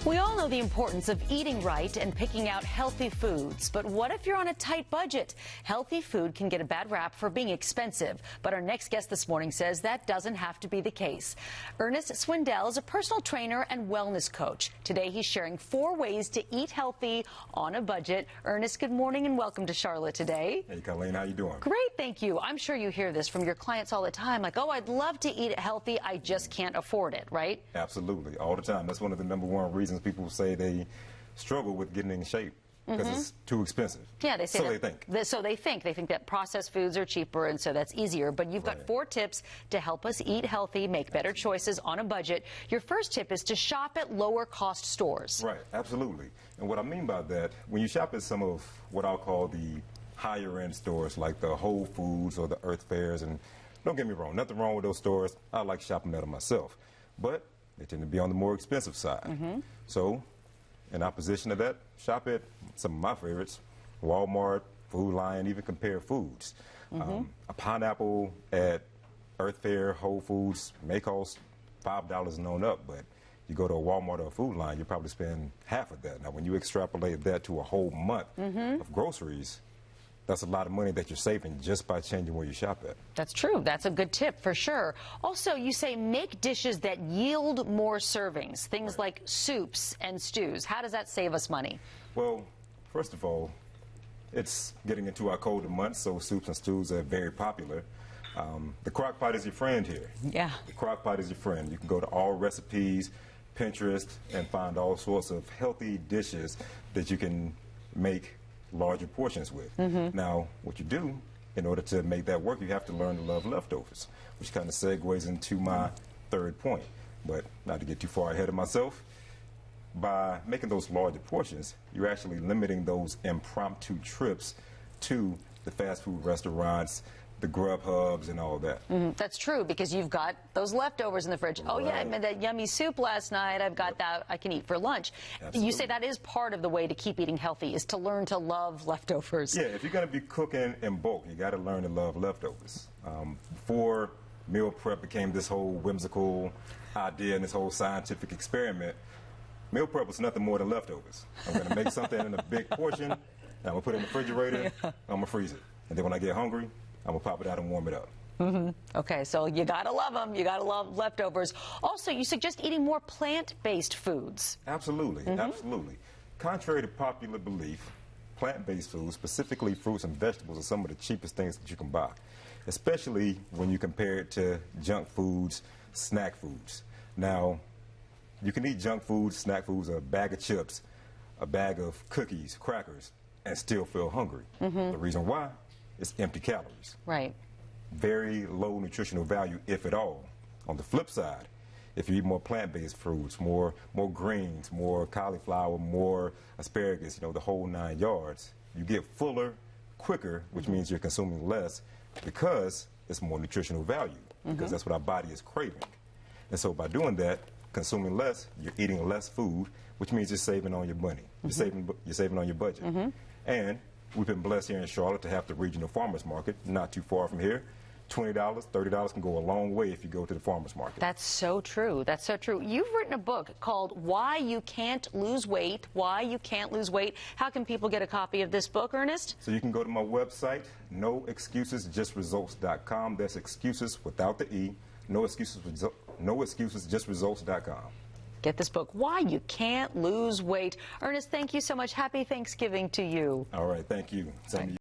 We all know the importance of eating right and picking out healthy foods. But what if you're on a tight budget? Healthy food can get a bad rap for being expensive. But our next guest this morning says that doesn't have to be the case. Ernest Swindell is a personal trainer and wellness coach. Today he's sharing 4 ways to eat healthy on a budget. Ernest, good morning and welcome to Charlotte today. Hey, Colleen, how you doing? Great, thank you. I'm sure you hear this from your clients all the time, like, oh, I'd love to eat healthy, I just can't afford it, right? Absolutely, all the time. That's one of the #1 reasons people say they struggle with getting in shape, because it's too expensive. Yeah, they say so that, they think. They think that processed foods are cheaper, and so that's easier. But you've got 4 tips to help us eat healthy, make better choices on a budget. Your first tip is to shop at lower cost stores. Right, absolutely. And what I mean by that, when you shop at some of what I'll call the higher end stores, like the Whole Foods or the Earth Fairs, and don't get me wrong, nothing wrong with those stores. I like shopping at them myself. But they tend to be on the more expensive side. So, in opposition to that, shop at some of my favorites: Walmart, Food Lion, even Compare Foods. A pineapple at Earth Fair, Whole Foods may cost $5 and on up, but you go to a Walmart or a Food Lion, you probably spend half of that. Now, when you extrapolate that to a whole month of groceries, that's a lot of money that you're saving just by changing where you shop at. That's true. That's a good tip for sure. Also, you say make dishes that yield more servings, things like soups and stews. How does that save us money? Well, first of all, it's getting into our colder months, so soups and stews are very popular. The crock pot is your friend here. Yeah. The crock pot is your friend. You can go to All Recipes, Pinterest, and find all sorts of healthy dishes that you can make larger portions with. Now, what you do in order to make that work, you have to learn to love leftovers, which kind of segues into my third point. But not to get too far ahead of myself, by making those larger portions, you're actually limiting those impromptu trips to the fast food restaurants, the Grubhubs, and all that. That's true, because you've got those leftovers in the fridge. Oh, yeah, I made that yummy soup last night. I've got that I can eat for lunch. Absolutely. You say that is part of the way to keep eating healthy, is to learn to love leftovers. Yeah, if you're going to be cooking in bulk, you got to learn to love leftovers. Before meal prep became this whole whimsical idea and this whole scientific experiment, meal prep was nothing more than leftovers. I'm going to make something in a big portion, and I'm going to put it in the refrigerator, I'm going to freeze it. And then when I get hungry, I'm going to pop it out and warm it up. Okay, so you got to love them. You got to love leftovers. Also, you suggest eating more plant-based foods. Absolutely, absolutely. Contrary to popular belief, plant-based foods, specifically fruits and vegetables, are some of the cheapest things that you can buy, especially when you compare it to junk foods, snack foods. Now, you can eat junk foods, snack foods, a bag of chips, a bag of cookies, crackers, and still feel hungry. The reason why? It's empty calories. Right. Very low nutritional value, if at all. On the flip side, if you eat more plant-based fruits, more greens, more cauliflower, more asparagus, the whole 9 yards, you get fuller quicker, which means you're consuming less because it's more nutritional value, because that's what our body is craving. And so by doing that, consuming less, you're eating less food, which means you're saving on your money. You're saving on your budget. And we've been blessed here in Charlotte to have the regional farmers market, not too far from here. $20, $30 can go a long way if you go to the farmers market. That's so true. That's so true. You've written a book called Why You Can't Lose Weight. Why You Can't Lose Weight. How can people get a copy of this book, Ernest? So you can go to my website, noexcusesjustresults.com. That's excuses without the E. No excuses, justresults.com. Get this book, Why You Can't Lose Weight. Ernest, thank you so much. Happy Thanksgiving to you. All right, thank you. Same to you.